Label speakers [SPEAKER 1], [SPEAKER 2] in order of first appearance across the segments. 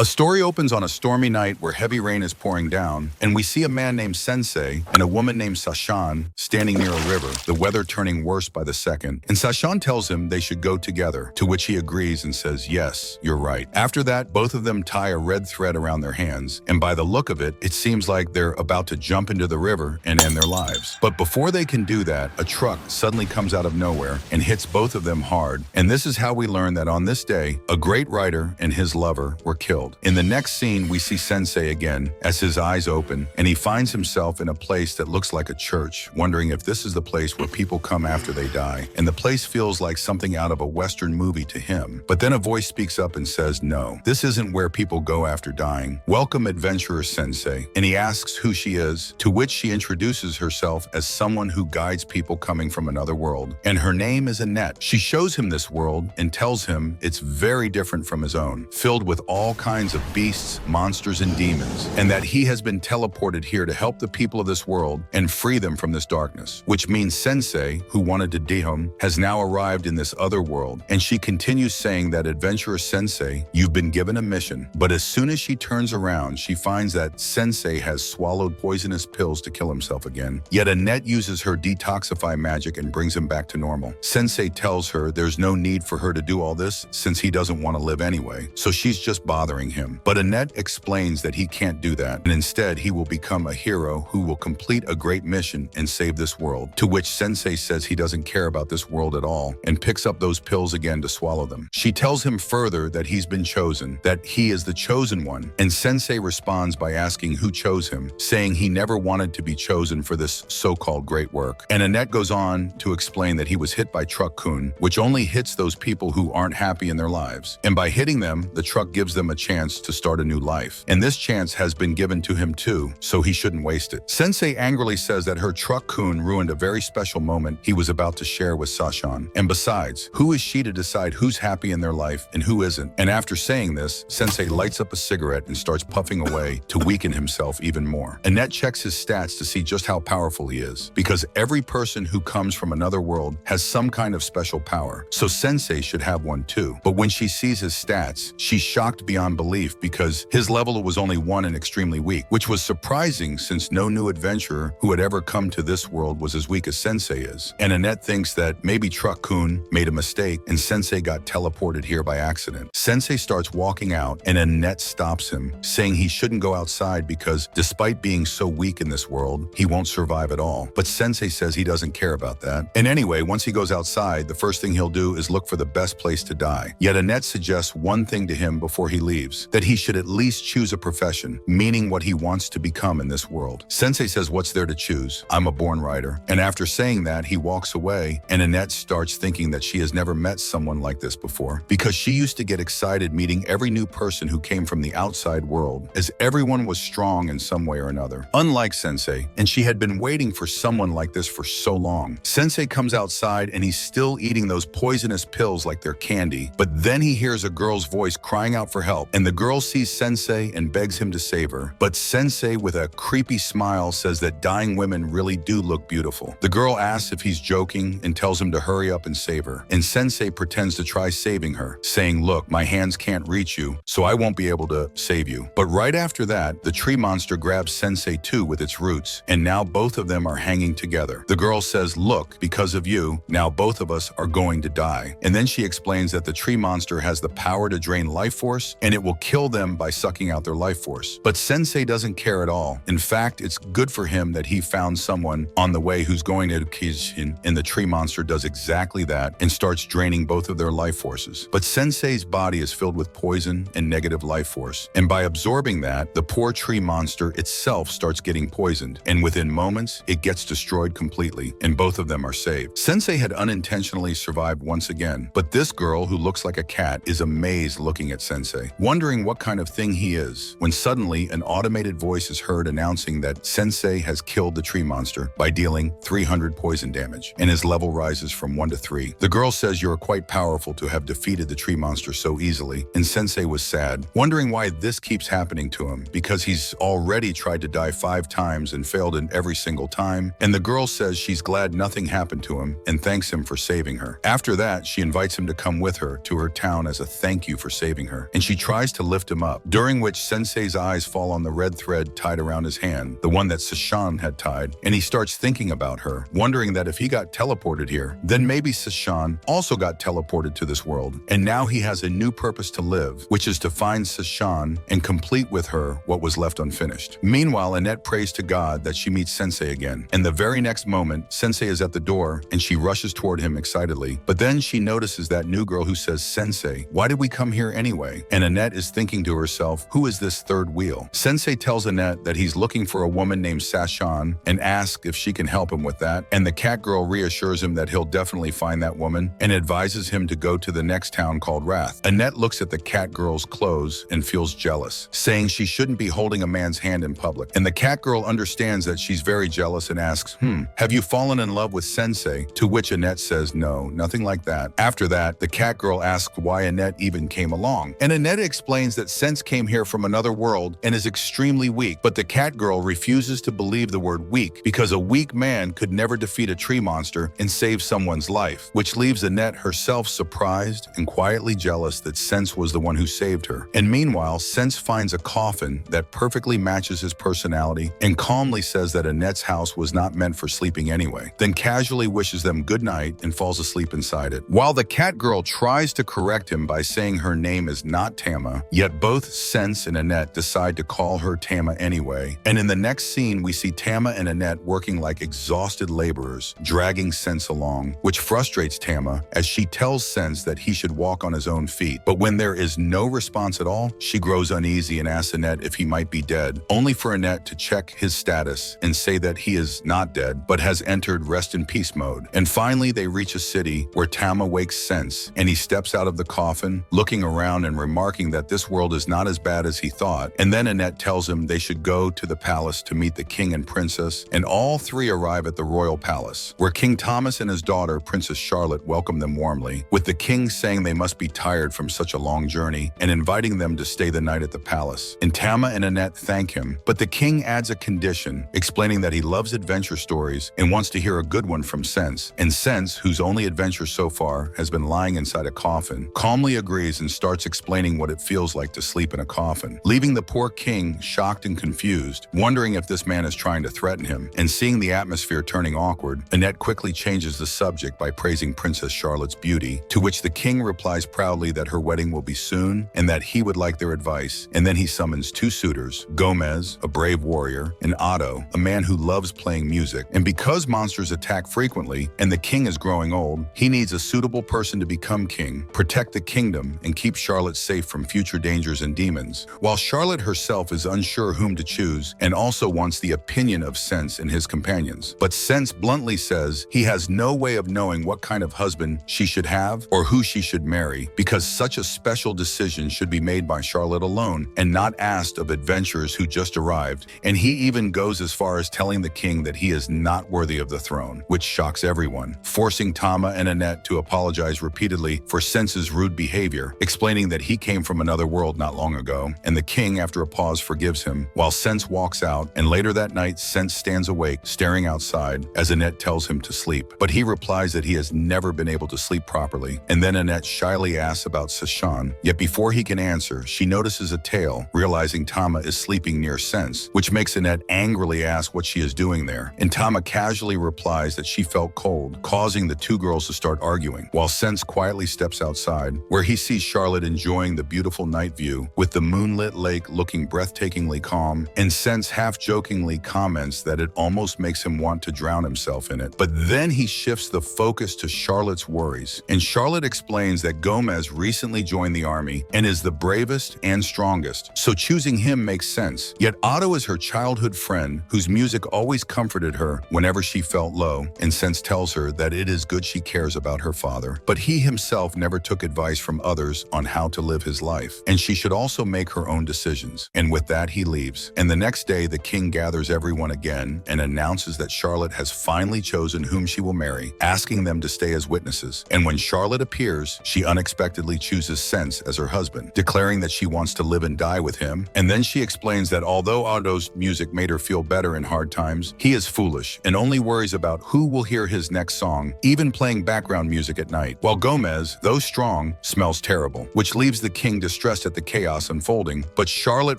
[SPEAKER 1] A story opens on a stormy night where heavy rain is pouring down, and we see a man named Sensei and a woman named Sashan standing near a river, the weather turning worse by the second. And Sashan tells him they should go together, to which he agrees and says, yes, you're right. After that, both of them tie a red thread around their hands, and by the look of it, it seems like they're about to jump into the river and end their lives. But before they can do that, a truck suddenly comes out of nowhere and hits both of them hard. And this is how we learn that on this day, a great writer and his lover were killed. In the next scene, we see Sensei again as his eyes open, and he finds himself in a place that looks like a church, wondering if this is the place where people come after they die. And the place feels like something out of a Western movie to him. But then a voice speaks up and says, no, this isn't where people go after dying. Welcome, adventurer Sensei. And he asks who she is, to which she introduces herself as someone who guides people coming from another world. And her name is Annette. She shows him this world and tells him it's very different from his own, filled with all kinds of beasts, monsters, and demons, and that he has been teleported here to help the people of this world and free them from this darkness, which means Sensei, who wanted to date him, has now arrived in this other world. And she continues saying that, adventurer Sensei, you've been given a mission. But as soon as she turns around, she finds that Sensei has swallowed poisonous pills to kill himself again. Yet Annette uses her detoxify magic and brings him back to normal. Sensei tells her there's no need for her to do all this since he doesn't want to live anyway, so she's just bothering him. But Annette explains that he can't do that, and instead he will become a hero who will complete a great mission and save this world, to which Sensei says he doesn't care about this world at all and picks up those pills again to swallow them. She tells him further that he's been chosen, that he is the chosen one, and Sensei responds by asking who chose him, saying he never wanted to be chosen for this so-called great work. And Annette goes on to explain that he was hit by Truck-kun, which only hits those people who aren't happy in their lives. And by hitting them, the truck gives them a chance to start a new life. And this chance has been given to him too, so he shouldn't waste it. Sensei angrily says that her Truck-kun ruined a very special moment he was about to share with Sashan. And besides, who is she to decide who's happy in their life and who isn't? And after saying this, Sensei lights up a cigarette and starts puffing away to weaken himself even more. Annette checks his stats to see just how powerful he is, because every person who comes from another world has some kind of special power, so Sensei should have one too. But when she sees his stats, she's shocked beyond belief because his level was only 1 and extremely weak, which was surprising since no new adventurer who had ever come to this world was as weak as Sensei is. And Annette thinks that maybe Truck-kun made a mistake and Sensei got teleported here by accident. Sensei starts walking out and Annette stops him, saying he shouldn't go outside because despite being so weak in this world, he won't survive at all. But Sensei says he doesn't care about that. And anyway, once he goes outside, the first thing he'll do is look for the best place to die. Yet Annette suggests one thing to him before he leaves, that he should at least choose a profession, meaning what he wants to become in this world. Sensei says, what's there to choose? I'm a born writer. And after saying that, he walks away, and Annette starts thinking that she has never met someone like this before, because she used to get excited meeting every new person who came from the outside world, as everyone was strong in some way or another, unlike Sensei, and she had been waiting for someone like this for so long. Sensei comes outside and he's still eating those poisonous pills like they're candy, but then he hears a girl's voice crying out for help, and the girl sees Sensei and begs him to save her. But Sensei, with a creepy smile, says that dying women really do look beautiful. The girl asks if he's joking and tells him to hurry up and save her, and Sensei pretends to try saving her, saying, look, my hands can't reach you, so I won't be able to save you. But right after that, the tree monster grabs Sensei too with its roots, and now both of them are hanging together. The girl says, look, because of you, now both of us are going to die. And then she explains that the tree monster has the power to drain life force, and it will kill them by sucking out their life force. But Sensei doesn't care at all. In fact, it's good for him that he found someone on the way who's going to Kishin, and the tree monster does exactly that and starts draining both of their life forces. But Sensei's body is filled with poison and negative life force, and by absorbing that, the poor tree monster itself starts getting poisoned, and within moments, it gets destroyed completely, and both of them are saved. Sensei had unintentionally survived once again, but this girl who looks like a cat is amazed looking at Sensei, wondering what kind of thing he is, when suddenly an automated voice is heard announcing that Sensei has killed the tree monster by dealing 300 poison damage, and his level rises from 1 to 3. The girl says you're quite powerful to have defeated the tree monster so easily, and Sensei was sad, wondering why this keeps happening to him, because he's already tried to die 5 times and failed in every single time, and the girl says she's glad nothing happened to him and thanks him for saving her. After that, she invites him to come with her to her town as a thank you for saving her, and she tries tries to lift him up, during which Sensei's eyes fall on the red thread tied around his hand, the one that Sashan had tied, and he starts thinking about her, wondering that if he got teleported here, then maybe Sashan also got teleported to this world, and now he has a new purpose to live, which is to find Sashan and complete with her what was left unfinished. Meanwhile, Annette prays to God that she meets Sensei again, and the very next moment, Sensei is at the door and she rushes toward him excitedly, but then she notices that new girl who says, "Sensei, why did we come here anyway?" And Annette is thinking to herself, who is this third wheel? Sensei tells Annette that he's looking for a woman named Sashan and asks if she can help him with that, and the cat girl reassures him that he'll definitely find that woman and advises him to go to the next town called Wrath. Annette looks at the cat girl's clothes and feels jealous, saying she shouldn't be holding a man's hand in public, and the cat girl understands that she's very jealous and asks, have you fallen in love with Sensei? To which Annette says, no, nothing like that. After that, the cat girl asks why Annette even came along, and Annette explains that Sense came here from another world and is extremely weak, but the cat girl refuses to believe the word weak because a weak man could never defeat a tree monster and save someone's life, which leaves Annette herself surprised and quietly jealous that Sense was the one who saved her. And meanwhile, Sense finds a coffin that perfectly matches his personality and calmly says that Annette's house was not meant for sleeping anyway, then casually wishes them good night and falls asleep inside it. While the cat girl tries to correct him by saying her name is not Tama, yet both Sense and Annette decide to call her Tama anyway, and in the next scene we see Tama and Annette working like exhausted laborers, dragging Sense along, which frustrates Tama as she tells Sense that he should walk on his own feet. But when there is no response at all, she grows uneasy and asks Annette if he might be dead, only for Annette to check his status and say that he is not dead, but has entered rest in peace mode. And finally, they reach a city where Tama wakes Sense, and he steps out of the coffin, looking around and remarking that this world is not as bad as he thought. And then Annette tells him they should go to the palace to meet the king and princess, and all three arrive at the royal palace, where King Thomas and his daughter, Princess Charlotte, welcome them warmly, with the king saying they must be tired from such a long journey and inviting them to stay the night at the palace. And Tama and Annette thank him, but the king adds a condition, explaining that he loves adventure stories and wants to hear a good one from Sense. And Sense, whose only adventure so far has been lying inside a coffin, calmly agrees and starts explaining what it feels like to sleep in a coffin, leaving the poor king shocked and confused, wondering if this man is trying to threaten him. And seeing the atmosphere turning awkward, Annette quickly changes the subject by praising Princess Charlotte's beauty, to which the king replies proudly that her wedding will be soon and that he would like their advice. And then he summons two suitors, Gomez, a brave warrior, and Otto, a man who loves playing music. And because monsters attack frequently and the king is growing old, he needs a suitable person to become king, protect the kingdom, and keep Charlotte safe from future dangers and demons. While Charlotte herself is unsure whom to choose and also wants the opinion of Sense and his companions. But Sense bluntly says he has no way of knowing what kind of husband she should have or who she should marry, because such a special decision should be made by Charlotte alone and not asked of adventurers who just arrived. And he even goes as far as telling the king that he is not worthy of the throne, which shocks everyone, forcing Tama and Annette to apologize repeatedly for Sense's rude behavior, explaining that he came from another world not long ago, and the king, after a pause, forgives him, while Sense walks out. And later that night, Sense stands awake, staring outside, as Annette tells him to sleep. But he replies that he has never been able to sleep properly, and then Annette shyly asks about Sashan, yet before he can answer, she notices a tail, realizing Tama is sleeping near Sense, which makes Annette angrily ask what she is doing there, and Tama casually replies that she felt cold, causing the two girls to start arguing, while Sense quietly steps outside, where he sees Charlotte enjoying the beautiful night view, with the moonlit lake looking breathtakingly calm, and Sense half-jokingly comments that it almost makes him want to drown himself in it. But then he shifts the focus to Charlotte's worries, and Charlotte explains that Gomez recently joined the army and is the bravest and strongest, so choosing him makes sense. Yet Otto is her childhood friend, whose music always comforted her whenever she felt low, and Sense tells her that it is good she cares about her father, but he himself never took advice from others on how to live his life, and she should also make her own decisions. And with that, he leaves. And the next day, the king gathers everyone again and announces that Charlotte has finally chosen whom she will marry, asking them to stay as witnesses. And when Charlotte appears, she unexpectedly chooses Sense as her husband, declaring that she wants to live and die with him. And then she explains that although Otto's music made her feel better in hard times, he is foolish and only worries about who will hear his next song, even playing background music at night. While Gomez, though strong, smells terrible, which leaves the king distraught distressed at the chaos unfolding, but Charlotte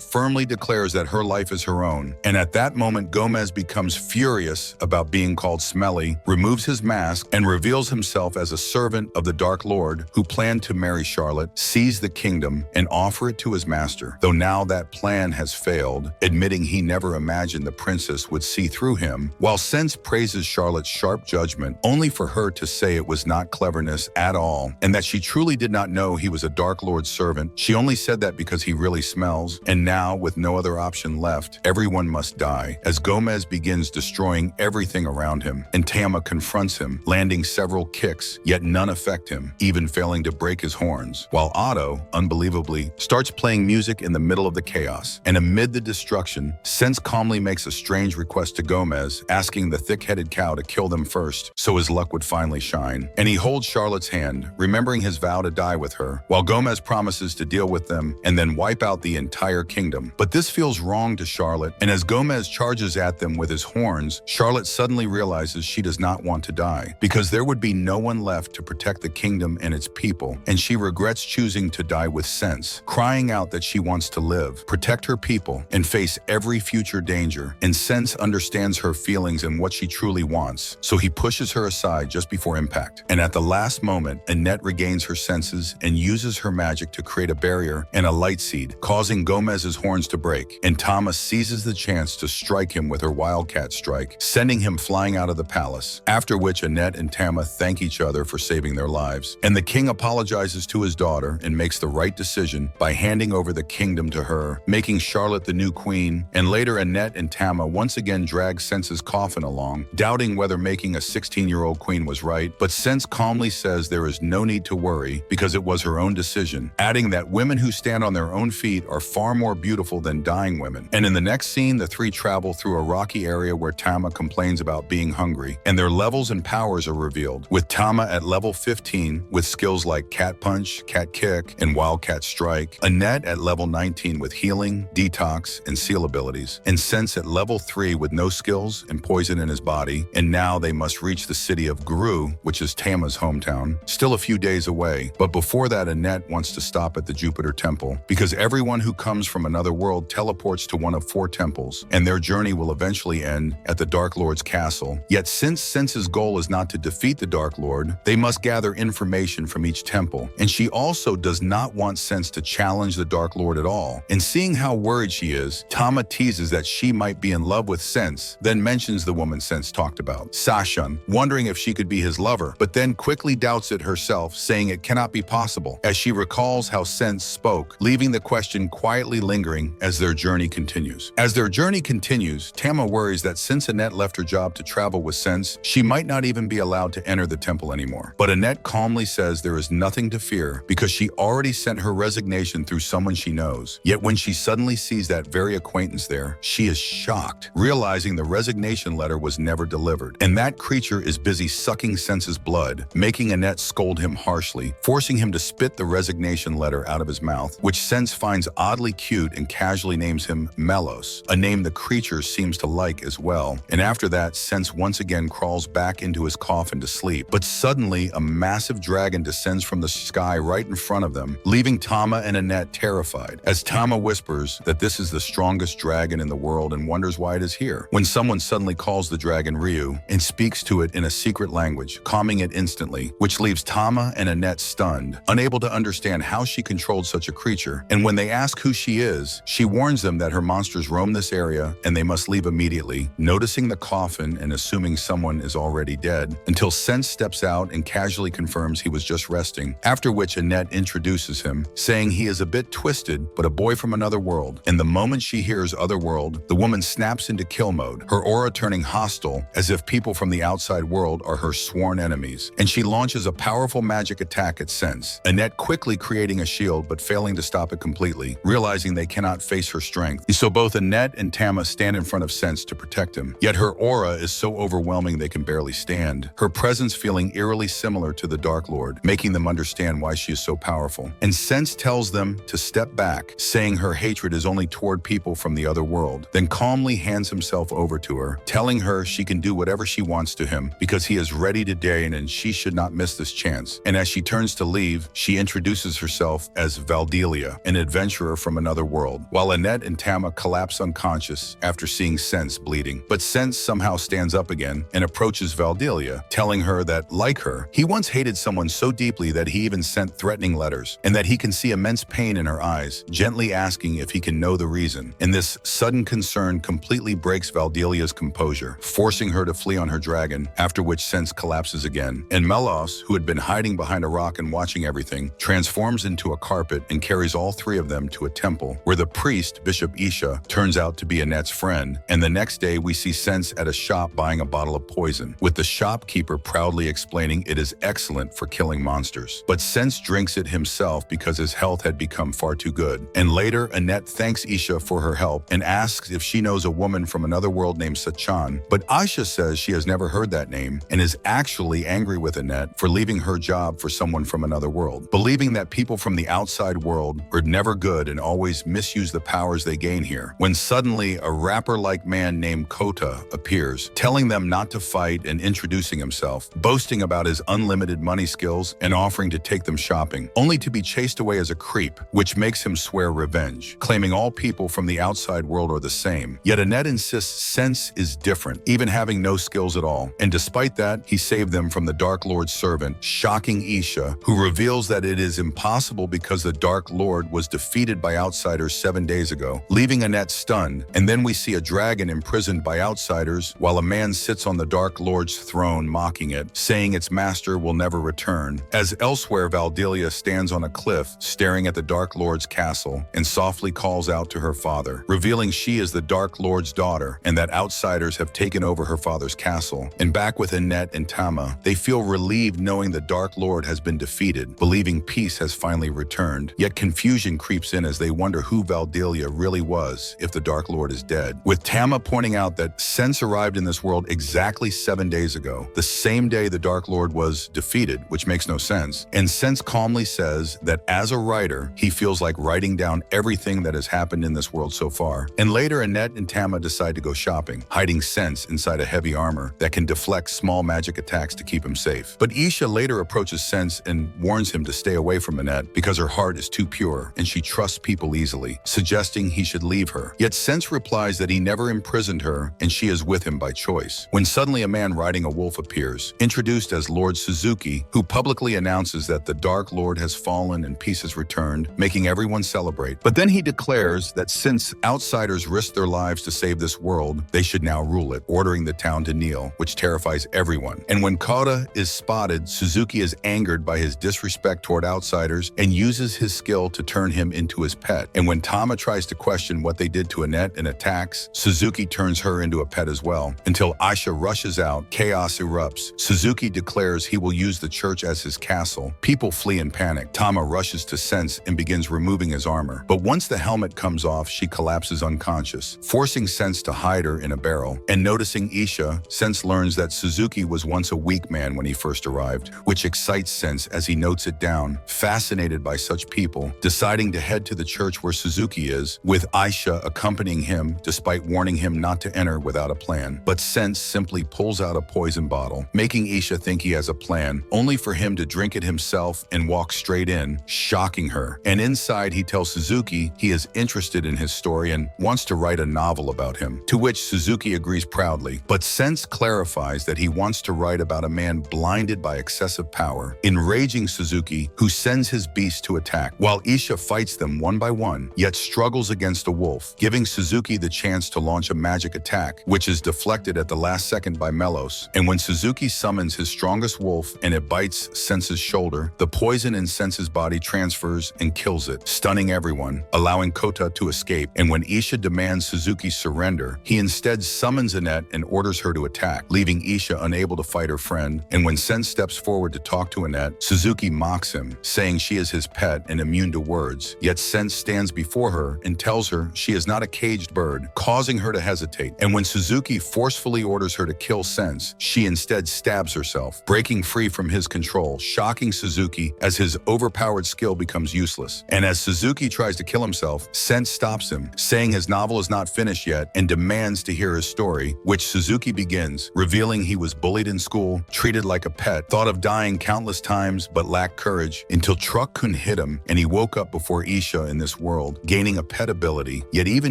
[SPEAKER 1] firmly declares that her life is her own. And at that moment, Gomez becomes furious about being called smelly, removes his mask, and reveals himself as a servant of the Dark Lord who planned to marry Charlotte, seize the kingdom, and offer it to his master. Though now that plan has failed, admitting he never imagined the princess would see through him, while Sense praises Charlotte's sharp judgment, only for her to say it was not cleverness at all, and that she truly did not know he was a Dark Lord's servant. She only said that because he really smells, and now, with no other option left, everyone must die, as Gomez begins destroying everything around him, and Tama confronts him, landing several kicks, yet none affect him, even failing to break his horns, while Otto, unbelievably, starts playing music in the middle of the chaos. And amid the destruction, Sense calmly makes a strange request to Gomez, asking the thick-headed cow to kill them first, so his luck would finally shine. And he holds Charlotte's hand, remembering his vow to die with her, while Gomez promises to deal with them and then wipe out the entire kingdom. But this feels wrong to Charlotte, and as Gomez charges at them with his horns, Charlotte suddenly realizes she does not want to die, because there would be no one left to protect the kingdom and its people, and she regrets choosing to die with Sense, crying out that she wants to live, protect her people, and face every future danger. And Sense understands her feelings and what she truly wants, so he pushes her aside just before impact. And at the last moment, Annette regains her senses and uses her magic to create a barrier and a light seed, causing Gomez's horns to break, and Tama seizes the chance to strike him with her wildcat strike, sending him flying out of the palace, after which Annette and Tama thank each other for saving their lives. And the king apologizes to his daughter and makes the right decision by handing over the kingdom to her, making Charlotte the new queen. And later, Annette and Tama once again drag Sense's coffin along, doubting whether making a 16-year-old queen was right, but Sense calmly says there is no need to worry because it was her own decision, adding that women who stand on their own feet are far more beautiful than dying women. And in the next scene, the three travel through a rocky area where Tama complains about being hungry, and their levels and powers are revealed, with Tama at level 15 with skills like Cat Punch, Cat Kick, and Wildcat Strike, Annette at level 19 with healing, detox, and seal abilities, and Sense at level 3 with no skills and poison in his body. And now they must reach the city of Guran, which is Tama's hometown, still a few days away. But before that, Annette wants to stop at the Jupiter Temple, because everyone who comes from another world teleports to one of 4 temples, and their journey will eventually end at the Dark Lord's castle. Yet since Sense's goal is not to defeat the Dark Lord, they must gather information from each temple, and she also does not want Sense to challenge the Dark Lord at all. And seeing how worried she is, Tama teases that she might be in love with Sense, then mentions the woman Sense talked about, Sashan, wondering if she could be his lover, but then quickly doubts it herself, saying it cannot be possible, as she recalls how Sense spoke, leaving the question quietly lingering as their journey continues. As their journey continues, Tama worries that since Annette left her job to travel with Sense, she might not even be allowed to enter the temple anymore. But Annette calmly says there is nothing to fear because she already sent her resignation through someone she knows. Yet when she suddenly sees that very acquaintance there, she is shocked, realizing the resignation letter was never delivered, and that creature is busy sucking Sense's blood, making Annette scold him harshly, forcing him to spit the resignation letter out of his mouth, which Sense finds oddly cute and casually names him Melos, a name the creature seems to like as well. And after that, Sense once again crawls back into his coffin to sleep. But suddenly, a massive dragon descends from the sky right in front of them, leaving Tama and Annette terrified, as Tama whispers that this is the strongest dragon in the world and wonders why it is here, when someone suddenly calls the dragon Ryu and speaks to it in a secret language, calming it instantly, which leaves Tama and Annette stunned, unable to understand how she controlled such a creature. And when they ask who she is, she warns them that her monsters roam this area and they must leave immediately, noticing the coffin and assuming someone is already dead, until Sense steps out and casually confirms he was just resting, after which Annette introduces him, saying he is a bit twisted, but a boy from another world. And the moment she hears otherworld, the woman snaps into kill mode, her aura turning hostile, as if people from the outside world are her sworn enemies, and she launches a powerful magic attack at Sense, Annette quickly creating a shield but failing to stop it completely, realizing they cannot face her strength. So both Annette and Tama stand in front of Sense to protect him, yet her aura is so overwhelming they can barely stand, her presence feeling eerily similar to the Dark Lord, making them understand why she is so powerful. And Sense tells them to step back, saying her hatred is only toward people from the other world, then calmly hands himself over to her, telling her she can do whatever she wants to him because he is ready to dare and she should not miss this chance. And as she turns to leave, she introduces herself as as Valdelia, an adventurer from another world, while Annette and Tama collapse unconscious after seeing Sense bleeding. But Sense somehow stands up again and approaches Valdelia, telling her that, like her, he once hated someone so deeply that he even sent threatening letters, and that he can see immense pain in her eyes, gently asking if he can know the reason. And this sudden concern completely breaks Valdelia's composure, forcing her to flee on her dragon, after which Sense collapses again. And Melos, who had been hiding behind a rock and watching everything, transforms into a carpet and carries all three of them to a temple, where the priest, Bishop Isha, turns out to be Annette's friend. And the next day we see Sense at a shop buying a bottle of poison, with the shopkeeper proudly explaining it is excellent for killing monsters. But Sense drinks it himself because his health had become far too good. And later, Annette thanks Isha for her help and asks if she knows a woman from another world named Sachan. But Isha says she has never heard that name and is actually angry with Annette for leaving her job for someone from another world, believing that people from the outside world are never good and always misuse the powers they gain here. When suddenly a rapper-like man named Kota appears, telling them not to fight and introducing himself, boasting about his unlimited money skills and offering to take them shopping, only to be chased away as a creep, which makes him swear revenge, claiming all people from the outside world are the same. Yet Annette insists Sense is different, even having no skills at all. And despite that, he saved them from the Dark Lord's servant, shocking Isha, who reveals that it is impossible because the Dark Lord was defeated by outsiders 7 days ago, leaving Annette stunned. And then we see a dragon imprisoned by outsiders, while a man sits on the Dark Lord's throne mocking it, saying its master will never return. As elsewhere, Valdelia stands on a cliff, staring at the Dark Lord's castle, and softly calls out to her father, revealing she is the Dark Lord's daughter, and that outsiders have taken over her father's castle. And back with Annette and Tama, they feel relieved knowing the Dark Lord has been defeated, believing peace has finally returned. Yet confusion creeps in as they wonder who Valdelia really was if the Dark Lord is dead, with Tama pointing out that Sense arrived in this world exactly 7 days ago, the same day the Dark Lord was defeated, which makes no sense. And Sense calmly says that as a writer, he feels like writing down everything that has happened in this world so far. And later, Annette and Tama decide to go shopping, hiding Sense inside a heavy armor that can deflect small magic attacks to keep him safe. But Isha later approaches Sense and warns him to stay away from Annette because her heart is too pure and she trusts people easily, suggesting he should leave her. Yet Sense replies that he never imprisoned her and she is with him by choice. When suddenly a man riding a wolf appears, introduced as Lord Suzuki, who publicly announces that the Dark Lord has fallen and peace has returned, making everyone celebrate. But then he declares that since outsiders risked their lives to save this world, they should now rule it, ordering the town to kneel, which terrifies everyone. And when Kota is spotted, Suzuki is angered by his disrespect toward outsiders and uses his skill to turn him into his pet. And when Tama tries to question what they did to Annette and attacks, Suzuki turns her into a pet as well. Until Aisha rushes out, chaos erupts. Suzuki declares he will use the church as his castle. People flee in panic. Tama rushes to Sense and begins removing his armor. But once the helmet comes off, she collapses unconscious, forcing Sense to hide her in a barrel. And noticing Isha, Sense learns that Suzuki was once a weak man when he first arrived, which excites Sense as he notes it down, fascinated by such people, deciding to head to the church where Suzuki is, with Aisha accompanying him despite warning him not to enter without a plan. But Sense simply pulls out a poison bottle, making Isha think he has a plan, only for him to drink it himself and walk straight in, shocking her. And inside, he tells Suzuki he is interested in his story and wants to write a novel about him, to which Suzuki agrees proudly. But Sense clarifies that he wants to write about a man blinded by excessive power, enraging Suzuki, who sends his beast to attack, while Isha fights them one by one, yet struggles against a wolf, giving Suzuki the chance to launch a magic attack, which is deflected at the last second by Melos. And when Suzuki summons his strongest wolf and it bites Sense's shoulder, the poison in Sense's body transfers and kills it, stunning everyone, allowing Kota to escape. And when Isha demands Suzuki's surrender, he instead summons Annette and orders her to attack, leaving Isha unable to fight her friend. And when Sense steps forward to talk to Annette, Suzuki mocks him, saying she is his pet and immune to words. Yet Sense stands before her and tells her she is not a caged bird, causing her to hesitate. And when Suzuki forcefully orders her to kill Sense, she instead stabs herself, breaking free from his control, shocking Suzuki as his overpowered skill becomes useless. And as Suzuki tries to kill himself, Sense stops him, saying his novel is not finished yet and demands to hear his story, which Suzuki begins, revealing he was bullied in school, treated like a pet, thought of dying countless times but lacked courage, until Truck-kun hit hit him, and he woke up before Isha in this world, gaining a pet ability. Yet even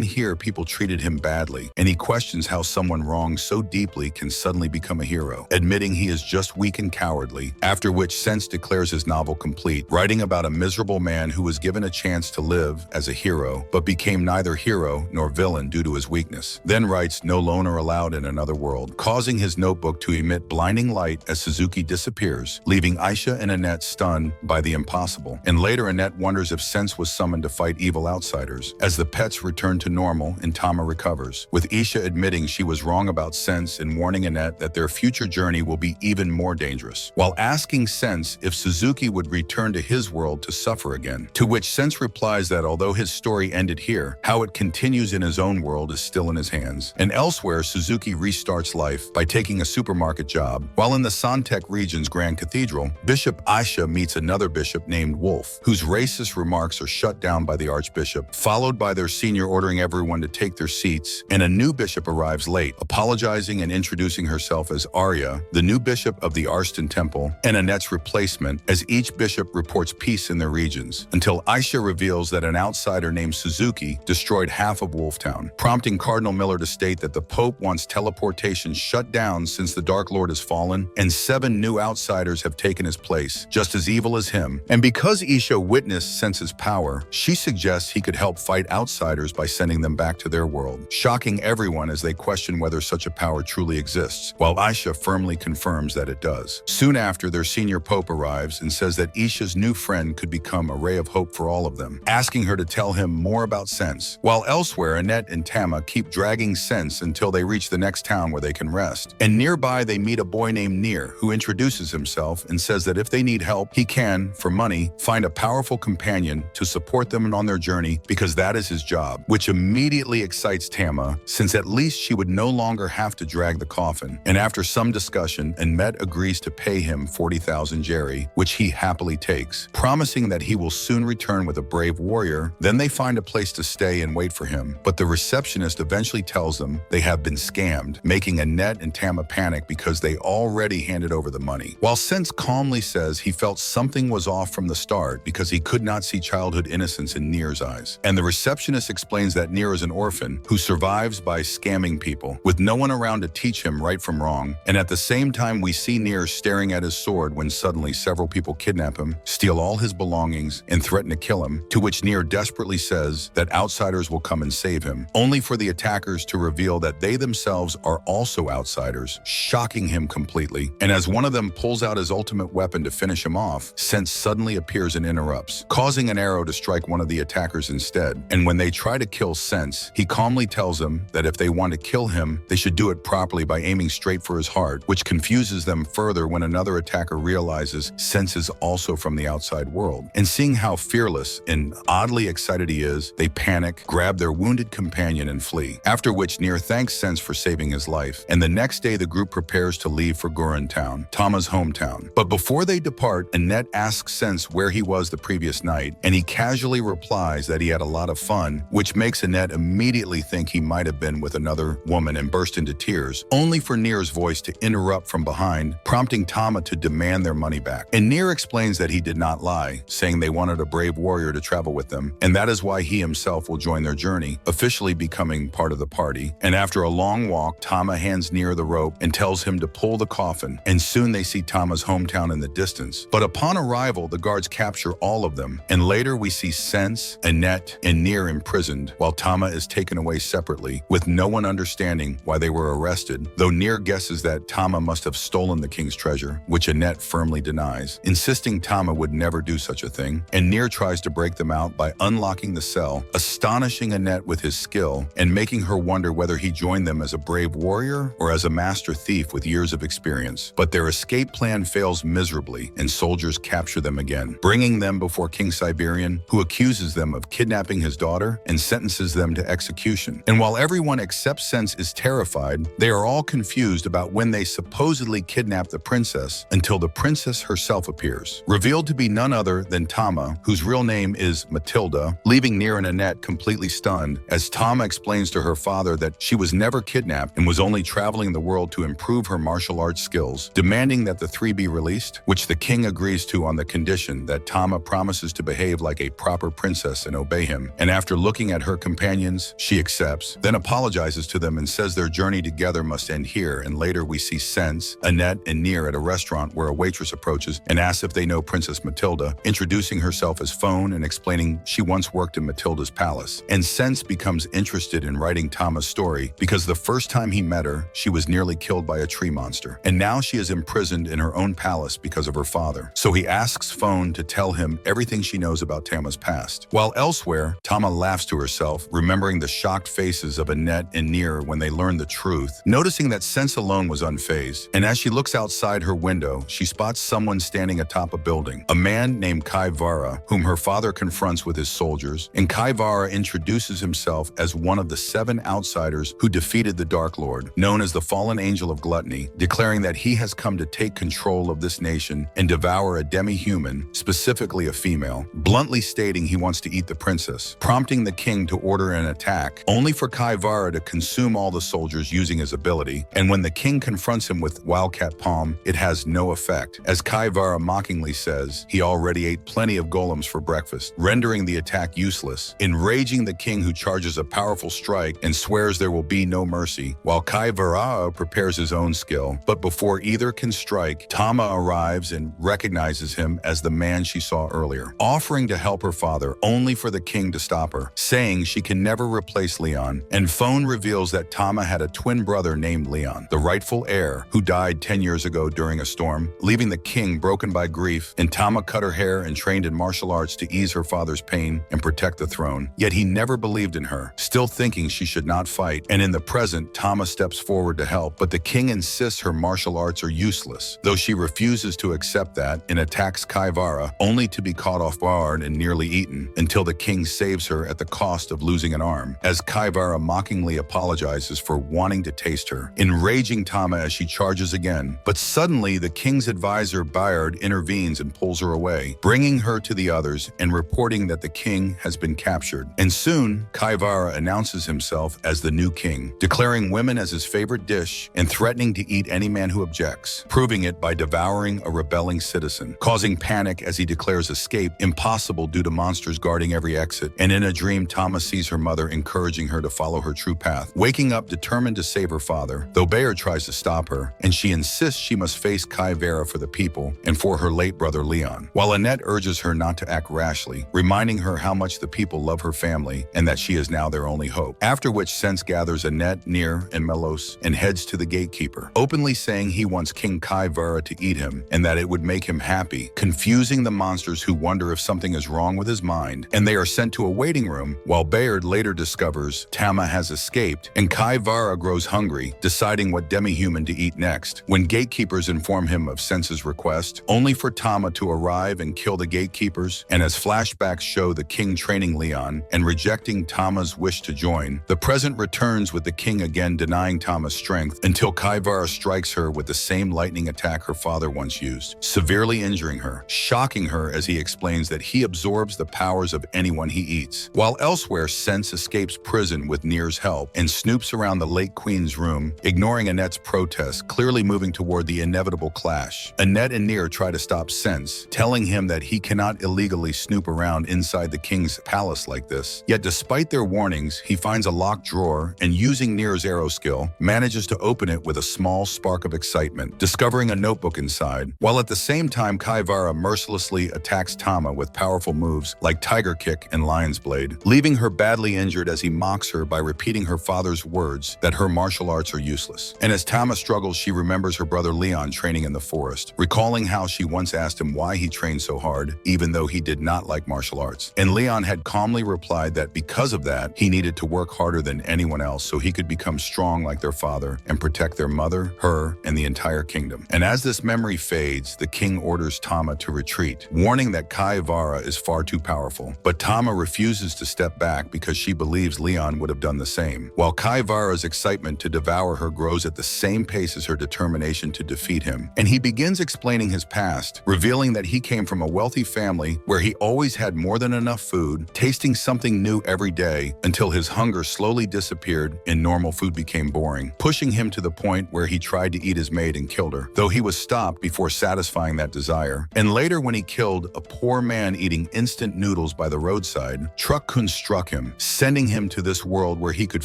[SPEAKER 1] here, people treated him badly, and he questions how someone wronged so deeply can suddenly become a hero, admitting he is just weak and cowardly, after which Sense declares his novel complete, writing about a miserable man who was given a chance to live as a hero, but became neither hero nor villain due to his weakness. Then writes no loner allowed in another world, causing his notebook to emit blinding light as Suzuki disappears, leaving Aisha and Annette stunned by the impossible. And later Annette wonders if Sense was summoned to fight evil outsiders. As the pets return to normal and Tama recovers, with Isha admitting she was wrong about Sense and warning Annette that their future journey will be even more dangerous, while asking Sense if Suzuki would return to his world to suffer again. To which Sense replies that although his story ended here, how it continues in his own world is still in his hands. And elsewhere, Suzuki restarts life by taking a supermarket job, while in the Santek region's Grand Cathedral, Bishop Aisha meets another bishop named Wolf, whose racist remarks are shut down by the archbishop, followed by their senior ordering everyone to take their seats, and a new bishop arrives late, apologizing and introducing herself as Arya, the new bishop of the Arston Temple, and Annette's replacement, as each bishop reports peace in their regions, until Aisha reveals that an outsider named Suzuki destroyed half of Wolftown, prompting Cardinal Miller to state that the Pope wants teleportation shut down since the Dark Lord has fallen, and 7 new outsiders have taken his place, just as evil as him. And because Isha witnessed Sense's power, she suggests he could help fight outsiders by sending them back to their world, shocking everyone as they question whether such a power truly exists, while Aisha firmly confirms that it does. Soon after, their senior pope arrives and says that Isha's new friend could become a ray of hope for all of them, asking her to tell him more about Sense. While elsewhere, Annette and Tama keep dragging Sense until they reach the next town where they can rest. And nearby, they meet a boy named Nir, who introduces himself and says that if they need help, he can, for money, find a powerful companion to support them on their journey because that is his job, which immediately excites Tama, since at least she would no longer have to drag the coffin. And after some discussion, Annette agrees to pay him 40,000 Jerry, which he happily takes, promising that he will soon return with a brave warrior. Then they find a place to stay and wait for him, but the receptionist eventually tells them they have been scammed, making Annette and Tama panic because they already handed over the money. While Sense calmly says he felt something was off from the start because he could not see childhood innocence in Nir's eyes. And the receptionist explains that Nir is an orphan who survives by scamming people, with no one around to teach him right from wrong. And at the same time, we see Nir staring at his sword when suddenly several people kidnap him, steal all his belongings, and threaten to kill him, to which Nir desperately says that outsiders will come and save him, only for the attackers to reveal that they themselves are also outsiders, shocking him completely. And as one of them pulls out his ultimate weapon to finish him off, Sense suddenly appears and interrupts, causing an arrow to strike one of the attackers instead. And when they try to kill Sense, he calmly tells them that if they want to kill him, they should do it properly by aiming straight for his heart, which confuses them further when another attacker realizes Sense is also from the outside world. And seeing how fearless and oddly excited he is, they panic, grab their wounded companion, and flee. After which Nir thanks Sense for saving his life, and the next day the group prepares to leave for Guran town, Tama's hometown. But before they depart, Annette asks Sense where he was the previous night, and he casually replies that he had a lot of fun, which makes Annette immediately think he might have been with another woman and burst into tears, only for Nir's voice to interrupt from behind, prompting Tama to demand their money back. And Nir explains that he did not lie, saying they wanted a brave warrior to travel with them, and that is why he himself will join their journey, officially becoming part of the party. And after a long walk, Tama hands Nir the rope and tells him to pull the coffin, and soon they see Tama's hometown in the distance. But upon arrival, the guards capture all of them, and later we see Sense, Annette, and Nir imprisoned, while Tama is taken away separately, with no one understanding why they were arrested, though Nir guesses that Tama must have stolen the king's treasure, which Annette firmly denies, insisting Tama would never do such a thing. And Nir tries to break them out by unlocking the cell, astonishing Annette with his skill and making her wonder whether he joined them as a brave warrior or as a master thief with years of experience. But their escape plan fails miserably, and soldiers capture them again, bringing them before King Siberian, who accuses them of kidnapping his daughter and sentences them to execution. And while everyone except Sense is terrified, they are all confused about when they supposedly kidnapped the princess until the princess herself appears, revealed to be none other than Tama, whose real name is Matilda, leaving Nir and Annette completely stunned as Tama explains to her father that she was never kidnapped and was only traveling the world to improve her martial arts skills, demanding that the three be released, which the king agrees to on the condition that Tama Tama promises to behave like a proper princess and obey him. And after looking at her companions, she accepts, then apologizes to them and says their journey together must end here. And later we see Sense, Annette, and Near at a restaurant where a waitress approaches and asks if they know Princess Matilda, introducing herself as Phone and explaining she once worked in Matilda's palace. And Sense becomes interested in writing Tama's story because the first time he met her, she was nearly killed by a tree monster. And now she is imprisoned in her own palace because of her father. So he asks Phone to tell him everything she knows about Tama's past. While elsewhere, Tama laughs to herself, remembering the shocked faces of Annette and Near when they learned the truth, noticing that Sense alone was unfazed. And as she looks outside her window, she spots someone standing atop a building, a man named Kai Vara, whom her father confronts with his soldiers, and Kai Vara introduces himself as one of the 7 outsiders who defeated the Dark Lord, known as the Fallen Angel of Gluttony, declaring that he has come to take control of this nation and devour a demi-human, specifically a female, bluntly stating he wants to eat the princess, prompting the king to order an attack, only for Kai Vara to consume all the soldiers using his ability. And when the king confronts him with Wildcat Palm, it has no effect, as Kai Vara mockingly says he already ate plenty of golems for breakfast, rendering the attack useless, enraging the king, who charges a powerful strike and swears there will be no mercy, while Kai Vara prepares his own skill. But before either can strike, Tama arrives and recognizes him as the man she saw earlier, offering to help her father, only for the king to stop her, saying she can never replace Leon. And Phone reveals that Tama had a twin brother named Leon, the rightful heir, who died 10 years ago during a storm, leaving the king broken by grief. And Tama cut her hair and trained in martial arts to ease her father's pain and protect the throne. Yet he never believed in her, still thinking she should not fight. And in the present, Tama steps forward to help, but the king insists her martial arts are useless, though she refuses to accept that and attacks Kai Vara, only to be caught off guard and nearly eaten, until the king saves her at the cost of losing an arm, as Kai Vara mockingly apologizes for wanting to taste her, enraging Tama as she charges again. But suddenly, the king's advisor Bayard intervenes and pulls her away, bringing her to the others and reporting that the king has been captured. And soon, Kai Vara announces himself as the new king, declaring women as his favorite dish and threatening to eat any man who objects, proving it by devouring a rebelling citizen, causing panic as he declares escape impossible due to monsters guarding every exit. And in a dream, Tama sees her mother encouraging her to follow her true path, waking up determined to save her father, though Bayard tries to stop her, and she insists she must face Kai Vara for the people and for her late brother Leon, while Annette urges her not to act rashly, reminding her how much the people love her family and that she is now their only hope. After which, Sense gathers Annette, Near, and Melos and heads to the gatekeeper, openly saying he wants King Kai Vara to eat him and that it would make him happy, confusing the monsters, who wonder if something is wrong with his mind, and they are sent to a waiting room, while Bayard later discovers Tama has escaped and Kai Vara grows hungry, deciding what demi-human to eat next, when gatekeepers inform him of Sense's request, only for Tama to arrive and kill the gatekeepers. And as flashbacks show the king training Leon and rejecting Tama's wish to join, the present returns with the king again denying Tama's strength until Kai Vara strikes her with the same lightning attack her father once used, severely injuring her, shocking her as he explains that he absorbs the powers of anyone he eats. While elsewhere, Sense escapes prison with Near's help and snoops around the late queen's room, ignoring Annette's protest, clearly moving toward the inevitable clash. Annette and Near try to stop Sense, telling him that he cannot illegally snoop around inside the king's palace like this. Yet despite their warnings, he finds a locked drawer and, using Near's arrow skill, manages to open it with a small spark of excitement, discovering a notebook inside, while at the same time Kai Vara mercilessly attacks Tama with powerful moves like Tiger Kick and Lion's Blade, leaving her badly injured as he mocks her by repeating her father's words that her martial arts are useless. And as Tama struggles, she remembers her brother Leon training in the forest, recalling how she once asked him why he trained so hard, even though he did not like martial arts. And Leon had calmly replied that because of that, he needed to work harder than anyone else so he could become strong like their father and protect their mother, her, and the entire kingdom. And as this memory fades, the king orders Tama to retreat, warning that Kai Vara is far too powerful. But Tama refuses to step back because she believes Leon would have done the same, while Kai Vara's excitement to devour her grows at the same pace as her determination to defeat him. And he begins explaining his past, revealing that he came from a wealthy family where he always had more than enough food, tasting something new every day until his hunger slowly disappeared and normal food became boring, pushing him to the point where he tried to eat his maid and killed her, though he was stopped before satisfying that desire. And later, when he killed revealed a poor man eating instant noodles by the roadside, Truck-kun struck him, sending him to this world where he could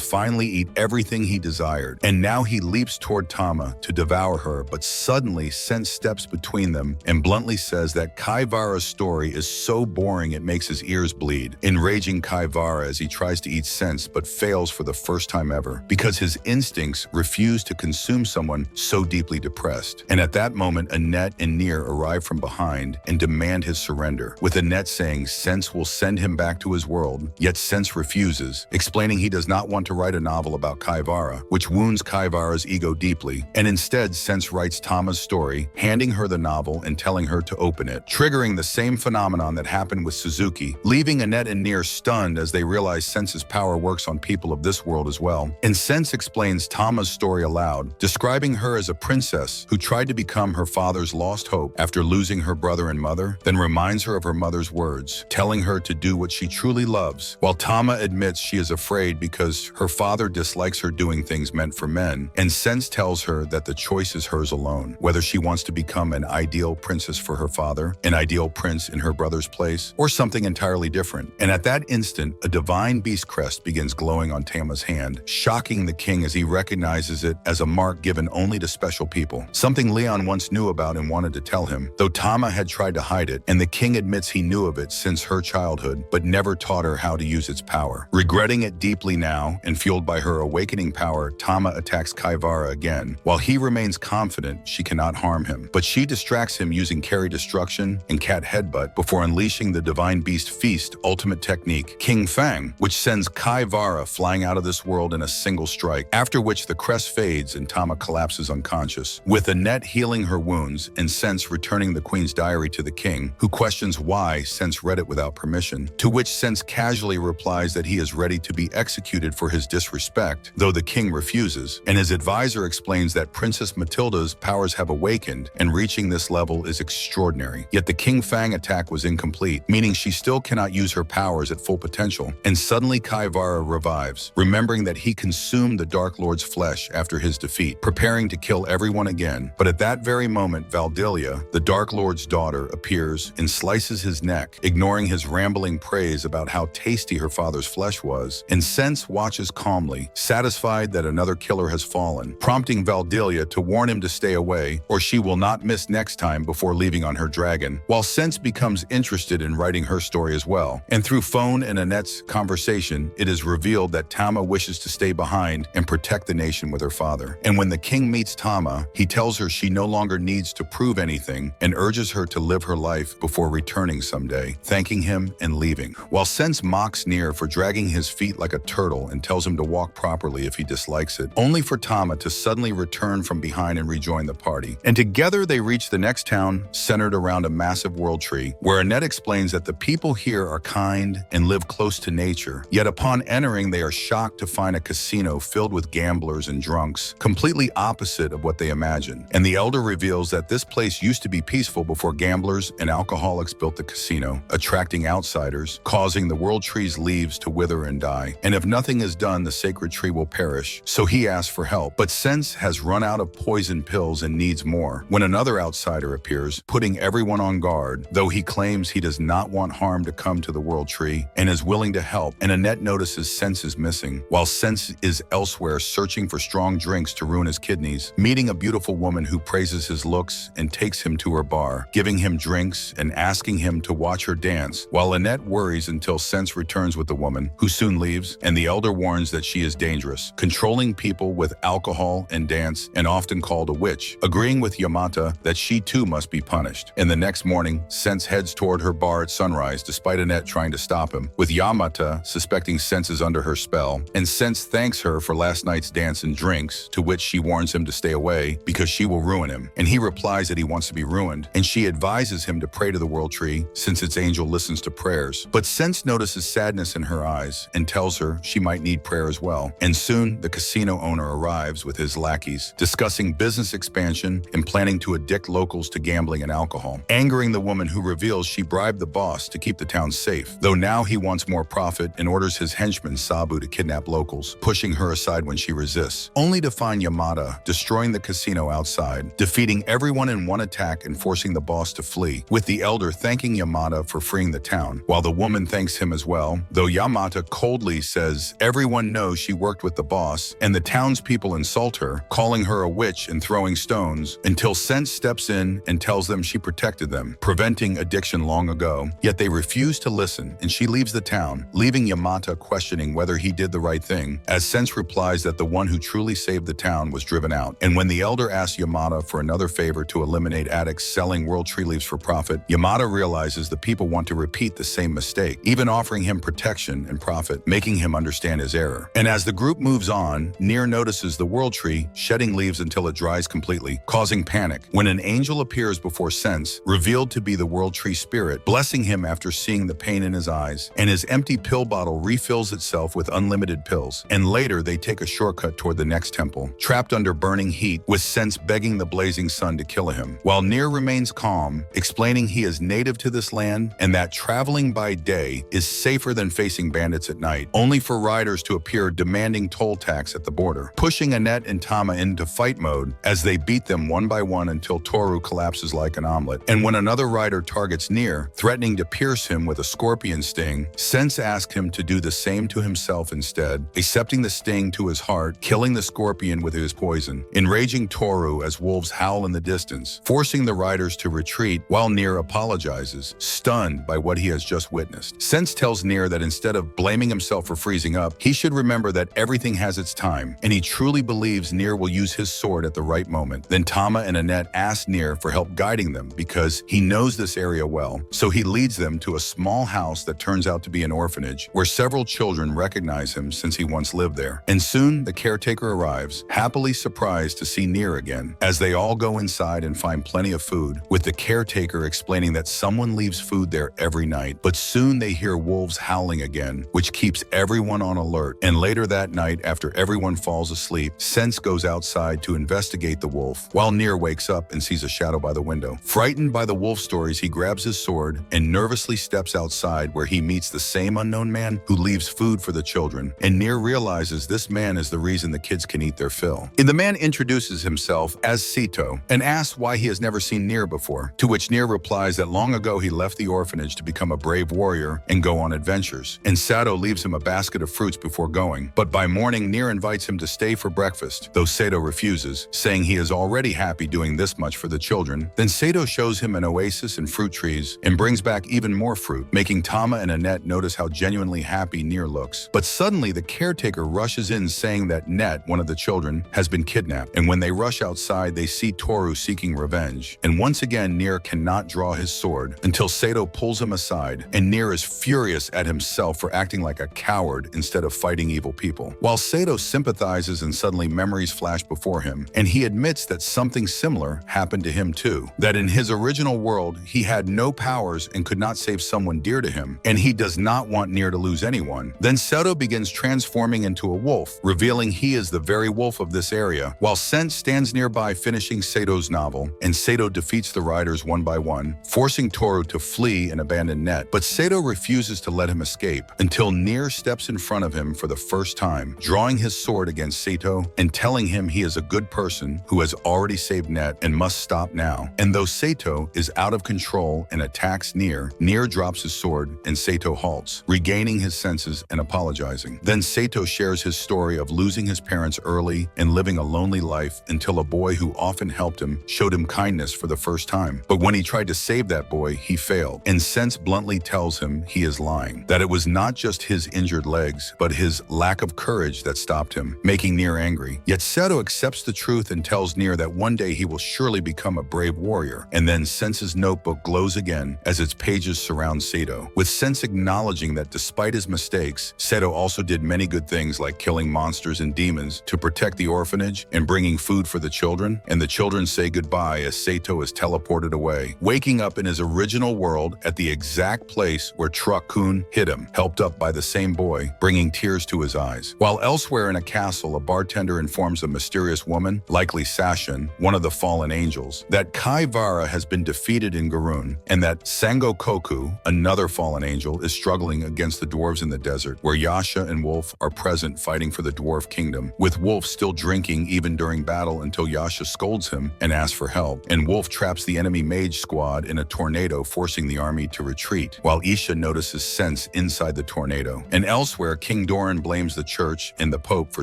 [SPEAKER 1] finally eat everything he desired. And now he leaps toward Tama to devour her, but suddenly Sense steps between them and bluntly says that Kaivara's story is so boring it makes his ears bleed, enraging Kaivara as he tries to eat Sense but fails for the first time ever, because his instincts refuse to consume someone so deeply depressed. And at that moment, Annette and Near arrive from behind and demand his surrender, with Annette saying Sense will send him back to his world, yet Sense refuses, explaining he does not want to write a novel about Kaivara, which wounds Kaivara's ego deeply, and instead Sense writes Tama's story, handing her the novel and telling her to open it, triggering the same phenomenon that happened with Suzuki, leaving Annette and Near stunned as they realize Sense's power works on people of this world as well. And Sense explains Tama's story aloud, describing her as a princess who tried to become her father's lost hope after losing her brother and mother, then reminds her of her mother's words, telling her to do what she truly loves, while Tama admits she is afraid because her father dislikes her doing things meant for men, and Sense tells her that the choice is hers alone, whether she wants to become an ideal princess for her father, an ideal prince in her brother's place, or something entirely different. And at that instant, a divine beast crest begins glowing on Tama's hand, shocking the king as he recognizes it as a mark given only to special people, something Leon once knew about and wanted to tell him, though Tama had tried to hide it, and the king admits he knew of it since her childhood, but never taught her how to use its power. Regretting it deeply now, and fueled by her awakening power, Tama attacks Kaivara again, while he remains confident she cannot harm him. But she distracts him using Carry Destruction and Cat Headbutt before unleashing the Divine Beast Feast ultimate technique, King Fang, which sends Kaivara flying out of this world in a single strike, after which the crest fades and Tama collapses unconscious, with Annette healing her wounds and Sense returning the Queen's diary to the king, who questions why Sense read it without permission, to which Sense casually replies that he is ready to be executed for his disrespect, though the king refuses, and his advisor explains that Princess Matilda's powers have awakened and reaching this level is extraordinary. Yet the King Fang attack was incomplete, meaning she still cannot use her powers at full potential, and suddenly Kaivara revives, remembering that he consumed the Dark Lord's flesh after his defeat, preparing to kill everyone again. But at that very moment, Valdelia, the Dark Lord's daughter, appears and slices his neck, ignoring his rambling praise about how tasty her father's flesh was, and Sense watches calmly, satisfied that another killer has fallen, prompting Valdelia to warn him to stay away, or she will not miss next time before leaving on her dragon, while Sense becomes interested in writing her story as well. And through Phone and Annette's conversation, it is revealed that Tama wishes to stay behind and protect the nation with her father. And when the king meets Tama, he tells her she no longer needs to prove anything and urges her to live her life before returning someday, thanking him and leaving, while Sense mocks Near for dragging his feet like a turtle and tells him to walk properly if he dislikes it, only for Tama to suddenly return from behind and rejoin the party. And together they reach the next town, centered around a massive world tree, where Annette explains that the people here are kind and live close to nature, yet upon entering they are shocked to find a casino filled with gamblers and drunks, completely opposite of what they imagine. And the elder reveals that this place used to be peaceful before gamblers and alcoholics built the casino, attracting outsiders, causing the world tree's leaves to wither and die. And if nothing is done, the sacred tree will perish. So he asks for help, but Sense has run out of poison pills and needs more, when another outsider appears, putting everyone on guard, though he claims he does not want harm to come to the world tree and is willing to help. And Annette notices Sense is missing, while Sense is elsewhere searching for strong drinks to ruin his kidneys, meeting a beautiful woman who praises his looks and takes him to her bar, giving him drinks and asking him to watch her dance, while Annette worries until Sense returns with the woman, who soon leaves, and the elder warns that she is dangerous, controlling people with alcohol and dance, and often called a witch, agreeing with Yamata that she too must be punished. And the next morning, Sense heads toward her bar at sunrise despite Annette trying to stop him, with Yamata suspecting Sense is under her spell, and Sense thanks her for last night's dance and drinks, to which she warns him to stay away because she will ruin him, and he replies that he wants to be ruined, and she advises him to pray to the world tree since its angel listens to prayers. But Sense notices sadness in her eyes and tells her she might need prayer as well. And soon the casino owner arrives with his lackeys, discussing business expansion and planning to addict locals to gambling and alcohol, angering the woman who reveals she bribed the boss to keep the town safe, though now he wants more profit and orders his henchman Sabu to kidnap locals, pushing her aside when she resists, only to find Yamata destroying the casino outside, defeating everyone in one attack and forcing the boss to flee. With the elder thanking Yamata for freeing the town, while the woman thanks him as well, though Yamata coldly says everyone knows she worked with the boss, and the townspeople insult her, calling her a witch and throwing stones, until Sense steps in and tells them she protected them, preventing addiction long ago. Yet they refuse to listen, and she leaves the town, leaving Yamata questioning whether he did the right thing, as Sense replies that the one who truly saved the town was driven out. And when the elder asks Yamata for another favor to eliminate addicts selling world tree leaves for profit, Yamata realizes the people want to repeat the same mistake, even offering him protection and profit, making him understand his error. And as the group moves on, Nier notices the world tree shedding leaves until it dries completely, causing panic, when an angel appears before Sense, revealed to be the world tree spirit, blessing him after seeing the pain in his eyes, and his empty pill bottle refills itself with unlimited pills. And later they take a shortcut toward the next temple, trapped under burning heat, with Sense begging the blazing sun to kill him, while Nier remains calm, explaining he is native to this land and that traveling by day is safer than facing bandits at night, only for riders to appear demanding toll tax at the border, pushing Annette and Tama into fight mode as they beat them one by one until Toru collapses like an omelet. And when another rider targets Nier, threatening to pierce him with a scorpion sting, Sense asks him to do the same to himself instead, accepting the sting to his heart, killing the scorpion with his poison, enraging Toru as wolves howl in the distance, forcing the riders to retreat while Nier apologizes, stunned by what he has just witnessed. Sense tells Nier that instead of blaming himself for freezing up, he should remember that everything has its time, and he truly believes Nier will use his sword at the right moment. Then Tama and Annette ask Nier for help guiding them because he knows this area well, so he leads them to a small house that turns out to be an orphanage, where several children recognize him since he once lived there. And soon the caretaker arrives, happily surprised to see Nier again, as they all go inside and find plenty of food, with the caretaker explaining that someone leaves food there every night. But soon they hear wolves howling again, which keeps everyone on alert. And later that night, after everyone falls asleep, Sense goes outside to investigate the wolf, while Nier wakes up and sees a shadow by the window. Frightened by the wolf stories, he grabs his sword and nervously steps outside, where he meets the same unknown man who leaves food for the children. And Nier realizes this man is the reason the kids can eat their fill. And the man introduces himself as Sito and asks why he has never seen Nier before, to which Nier replies that long ago he left the orphanage to become a brave warrior and go on adventures. And Sato leaves him a basket of fruits before going, but by morning Nier invites him to stay for breakfast, though Sato refuses, saying he is already happy doing this much for the children. Then Sato shows him an oasis and fruit trees and brings back even more fruit, making Tama and Annette notice how genuinely happy Nier looks. But suddenly the caretaker rushes in, saying that Net, one of the children, has been kidnapped, and when they rush outside they see Toru seeking revenge. And once again Nier cannot draw his sword until Sato pulls him aside, and Nier is furious at himself for acting like a coward instead of fighting evil people. While Sato sympathizes, and suddenly memories flash before him, and he admits that something similar happened to him too, that in his original world he had no powers and could not save someone dear to him, and he does not want Nier to lose anyone. Then Sato begins transforming into a wolf, revealing he is the very wolf of this area, while Sense stands nearby finishing Sato's novel, and Sato defeats the riders one by one, forcing Toru to flee and abandon Net. But Sato refuses to let him escape until Nier steps in front of him for the first time, drawing his sword against Sato and telling him he is a good person who has already saved Net and must stop now. And though Sato is out of control and attacks Nier, Nier drops his sword and Sato halts, regaining his senses and apologizing. Then Sato shares his story of losing his parents early and living a lonely life until a boy who often helped him showed him kindness for the first time. But when he tried to save that boy, he failed, and Sense bluntly tells him he is lying, that it was not just his injured legs, but his lack of courage that stopped him, making Nier angry. Yet Sato accepts the truth and tells Nier that one day he will surely become a brave warrior. And then Sense's notebook glows again as its pages surround Sato, with Sense acknowledging that despite his mistakes, Sato also did many good things like killing monsters and demons to protect the orphanage and bringing food for the children. And the children say goodbye as Sato is teleported away, waking up in his original world at the exact place where Truck-kun hit him, helped up by the same boy, bringing tears to his eyes. While elsewhere in a castle, a bartender informs a mysterious woman, likely Sashin, one of the fallen angels, that Kai Vara has been defeated in Guran, and that Sangokoku, another fallen angel, is struggling against the dwarves in the desert, where Yasha and Wolf are present fighting for the dwarf kingdom, with Wolf still drinking even during battle until Yasha scolds him and asks for help, and Wolf traps the enemy mage squad God in a tornado, forcing the army to retreat, while Isha notices Sense inside the tornado. And elsewhere, King Doran blames the church and the Pope for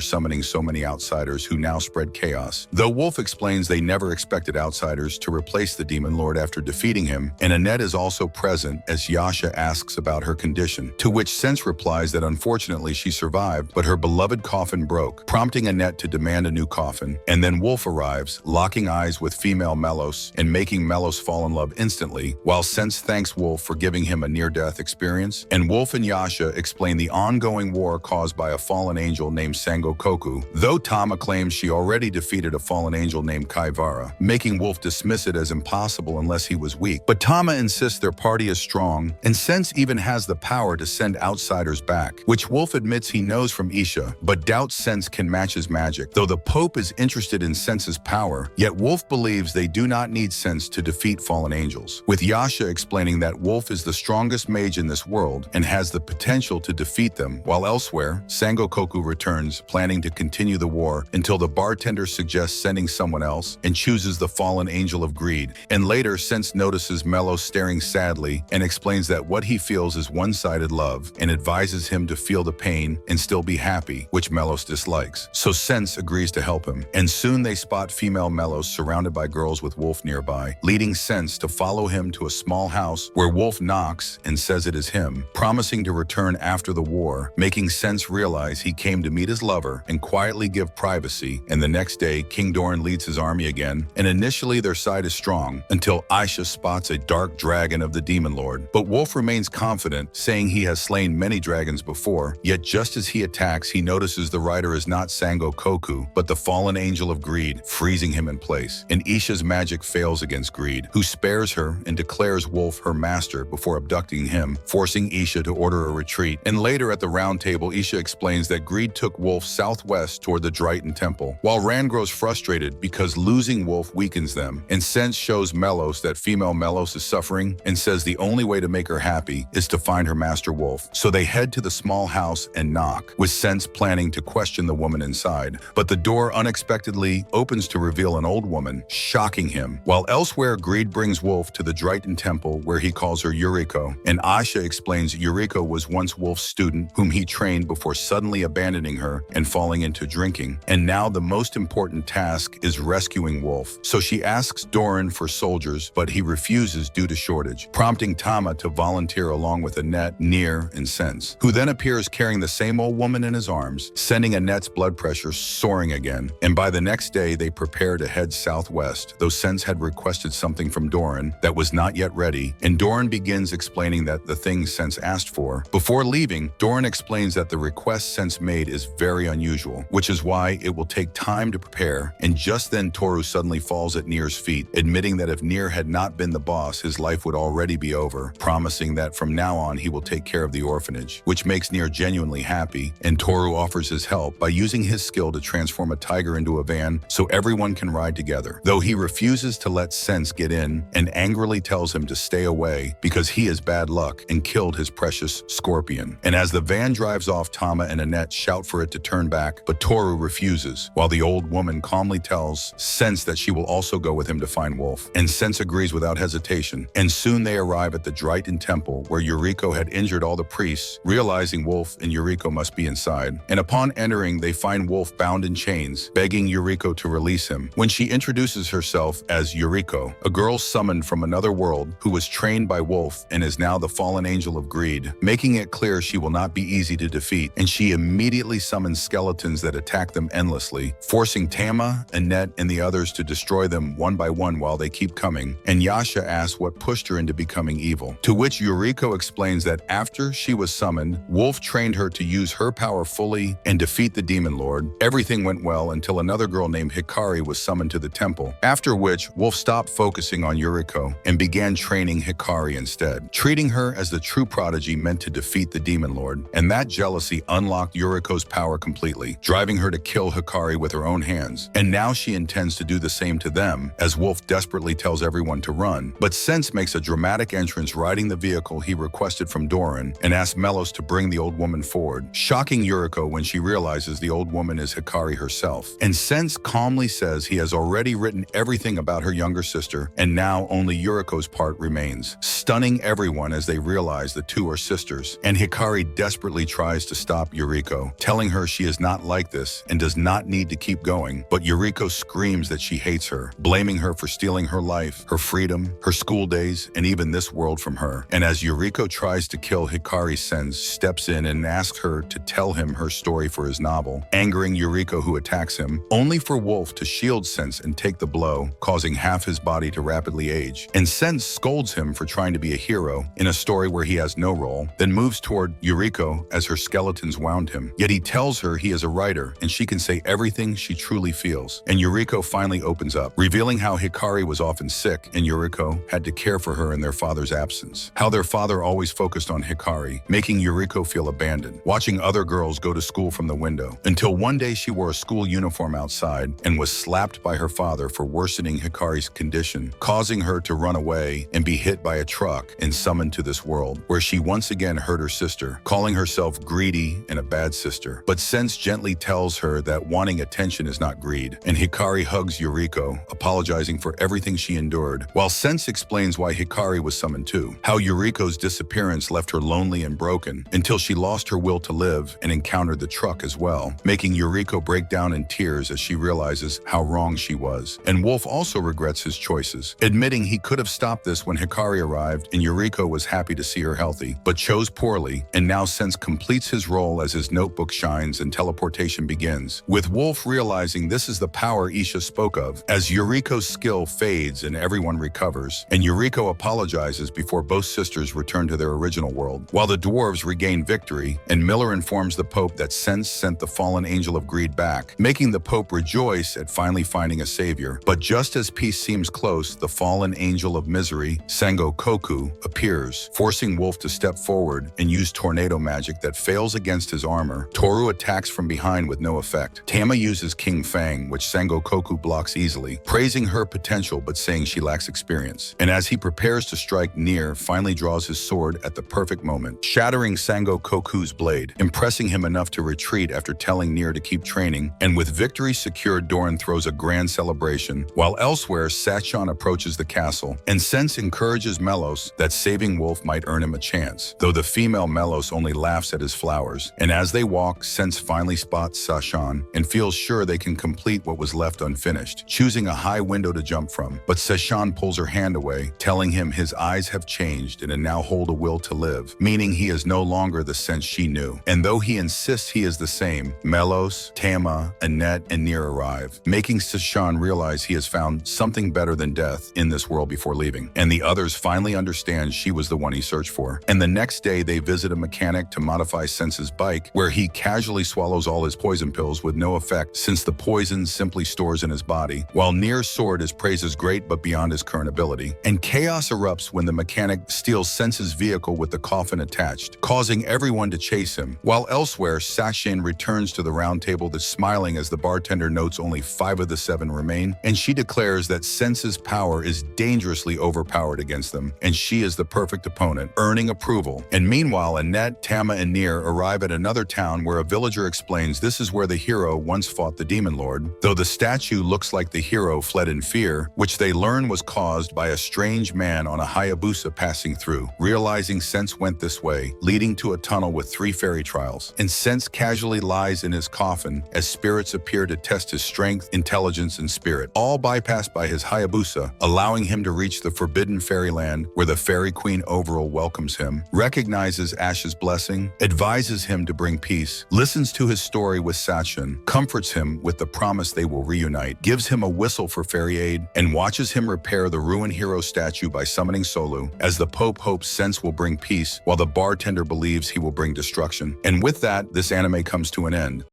[SPEAKER 1] summoning so many outsiders who now spread chaos. Though Wolf explains they never expected outsiders to replace the Demon Lord after defeating him, and Annette is also present as Yasha asks about her condition, to which Sense replies that unfortunately she survived, but her beloved coffin broke, prompting Annette to demand a new coffin. And then Wolf arrives, locking eyes with female Melos and making Melos fall in love instantly, while Sense thanks Wolf for giving him a near-death experience. And Wolf and Yasha explain the ongoing war caused by a fallen angel named Sangokoku, though Tama claims she already defeated a fallen angel named Kaivara, making Wolf dismiss it as impossible unless he was weak. But Tama insists their party is strong, and Sense even has the power to send outsiders back, which Wolf admits he knows from Isha, but doubts Sense can match his magic. Though the Pope is interested in Sense's power, yet Wolf believes they do not need Sense to defeat fallen angels, with Yasha explaining that Wolf is the strongest mage in this world and has the potential to defeat them, while elsewhere, Sangokoku returns, planning to continue the war until the bartender suggests sending someone else and chooses the fallen angel of greed. And later, Sense notices Melos staring sadly and explains that what he feels is one-sided love and advises him to feel the pain and still be happy, which Melos dislikes. So Sense agrees to help him, and soon they spot female Melos surrounded by girls with Wolf nearby, leading Sense to follow him to a small house where Wolf knocks and says it is him, promising to return after the war, making Sense realize he came to meet his lover and quietly give privacy. And the next day, King Doran leads his army again, and initially their side is strong until Isha spots a dark dragon of the Demon Lord. But Wolf remains confident, saying he has slain many dragons before, yet just as he attacks, he notices the rider is not Sangokoku, but the fallen angel of greed, freezing him in place. And Isha's magic fails against greed, who spares her and declares Wolf her master before abducting him, forcing Isha to order a retreat. And later at the round table, Isha explains that greed took Wolf southwest toward the Drighton Temple, while Rand grows frustrated because losing Wolf weakens them. And Sense shows Melos that female Melos is suffering and says the only way to make her happy is to find her master Wolf. So they head to the small house and knock, with Sense planning to question the woman inside. But the door unexpectedly opens to reveal an old woman, shocking him. While elsewhere, greed brings Wolf to the Drighton Temple where he calls her Yuriko. And Asha explains Yuriko was once Wolf's student whom he trained before suddenly abandoning her and falling into drinking. And now the most important task is rescuing Wolf. So she asks Doran for soldiers, but he refuses due to shortage, prompting Tama to volunteer along with Annette, Near, and Sense, who then appears carrying the same old woman in his arms, sending Annette's blood pressure soaring again. And by the next day, they prepare to head southwest, though Sense had requested something from Doran that was not yet ready, and Doran begins explaining that the thing Sense asked for. Before leaving, Doran explains that the request Sense made is very unusual, which is why it will take time to prepare. And just then Toru suddenly falls at Near's feet, admitting that if Near had not been the boss, his life would already be over, promising that from now on he will take care of the orphanage, which makes Near genuinely happy. And Toru offers his help by using his skill to transform a tiger into a van so everyone can ride together, though he refuses to let Sense get in and angrily tells him to stay away because he is bad luck and killed his precious scorpion. And as the van drives off, Tama and Annette shout for it to turn back, but Toru refuses, while the old woman calmly tells Sense that she will also go with him to find Wolf. And Sense agrees without hesitation, and soon they arrive at the Drighton Temple where Yuriko had injured all the priests, realizing Wolf and Yuriko must be inside. And upon entering, they find Wolf bound in chains, begging Yuriko to release him. When she introduces herself as Yuriko, a girl summoned from another world who was trained by Wolf and is now the fallen angel of greed, making it clear she will not be easy to defeat, and she immediately summons skeletons that attack them endlessly, forcing Tama, Annette, and the others to destroy them one by one while they keep coming. And Yasha asks what pushed her into becoming evil, to which Yuriko explains that after she was summoned, Wolf trained her to use her power fully and defeat the Demon Lord. Everything went well until another girl named Hikari was summoned to the temple, after which Wolf stopped focusing on Yuriko and began training Hikari instead, treating her as the true prodigy meant to defeat the Demon Lord. And that jealousy unlocked Yuriko's power completely, driving her to kill Hikari with her own hands. And now she intends to do the same to them, as Wolf desperately tells everyone to run. But Sense makes a dramatic entrance riding the vehicle he requested from Doran and asks Melos to bring the old woman forward, shocking Yuriko when she realizes the old woman is Hikari herself. And Sense calmly says he has already written everything about her younger sister and now only Yuriko's part remains, stunning everyone as they realize the two are sisters. And Hikari desperately tries to stop Yuriko, telling her she is not like this and does not need to keep going. But Yuriko screams that she hates her, blaming her for stealing her life, her freedom, her school days, and even this world from her. And as Yuriko tries to kill Hikari, Sense steps in and asks her to tell him her story for his novel, angering Yuriko, who attacks him, only for Wolf to shield Sense and take the blow, causing half his body to rapidly age. And Sense scolds him for trying to be a hero in a story where he has no role, then moves toward Yuriko as her skeletons wound him. Yet he tells her he is a writer and she can say everything she truly feels. And Yuriko finally opens up, revealing how Hikari was often sick and Yuriko had to care for her in their father's absence. How their father always focused on Hikari, making Yuriko feel abandoned, watching other girls go to school from the window, until one day she wore a school uniform outside and was slapped by her father for worsening Hikari's condition, causing her to run away and be hit by a truck and summoned to this world, where she once again hurt her sister, calling herself greedy and a bad sister. But Sense gently tells her that wanting attention is not greed, and Hikari hugs Yuriko, apologizing for everything she endured, while Sense explains why Hikari was summoned too, how Yuriko's disappearance left her lonely and broken until she lost her will to live and encountered the truck as well, making Yuriko break down in tears as she realizes how wrong she was. And Wolf also regrets his choices, admitting he could have stopped this when Hikari arrived and Yuriko was happy to see her healthy, but chose poorly, and now Sense completes his role as his notebook shines and teleportation begins, with Wolf realizing this is the power Isha spoke of, as Yuriko's skill fades and everyone recovers, and Yuriko apologizes before both sisters return to their original world, while the dwarves regain victory, and Miller informs the Pope that Sense sent the fallen angel of greed back, making the Pope rejoice at finally finding a savior. But just as peace seems close, the fallen angel of misery, Sangokoku, appears, forcing Wolf to step forward and use tornado magic that fails against his armor. Toru attacks from behind with no effect. Tama uses King Fang, which Sangokoku blocks easily, praising her potential but saying she lacks experience. And as he prepares to strike, Nier finally draws his sword at the perfect moment, shattering Sangokoku's blade, impressing him enough to retreat after telling Nier to keep training. And with victory secured, Doran throws a grand celebration, while elsewhere Sachin approaches the castle, and Sense encourages Melos that saving Wolf might earn him a chance, though the female Melos only laughs at his flowers. And as they walk, Sense finally spots Sachin and feels sure they can complete what was left unfinished, choosing a high window to jump from. But Sachin pulls her hand away, telling him his eyes have changed and now hold a will to live, meaning he is no longer the Sense she knew. And though he insists he is the same, Melos, Tama, Annette, and Nier arrive, making Sachin realize he has found something better than death in this world before leaving. And the others finally understand she was the one he searched for. And the next day they visit a mechanic to modify Sense's bike, where he casually swallows all his poison pills with no effect since the poison simply stores in his body, while Nier's sword is praised as great but beyond his current ability. And chaos erupts when the mechanic steals Sense's vehicle with the coffin attached, causing everyone to chase him, while elsewhere Sachin returns to the round table that's smiling as the bartender notes only 5 of the 7 remain, and she declares that Sense's power is dangerously overpowered against them, and she is the perfect opponent, earning approval. And meanwhile, Annette, Tama, and Nier arrive at another town where a villager explains this is where the hero once fought the demon lord, though the statue looks like the hero fled in fear, which they learn was caused by a strange man on a Hayabusa passing through. Realizing Sense went this way, leading to a tunnel with 3 fairy trials, and Sense casually lies in his coffin as spirits appear to test his strength, intelligence, and spirit, all bypassed by his Hayabusa, allowing him to reach the forbidden fairyland where the fairy queen Overall welcomes him, recognizes Ash's blessing, advises him to bring peace, listens to his story with Sachin, comforts him with the promise they will reunite, gives him a whistle for fairy aid, and watches him repair the ruined hero statue by summoning Solu, as the Pope hopes Sense will bring peace while the bartender believes he will bring destruction. And with that, this anime comes to an end.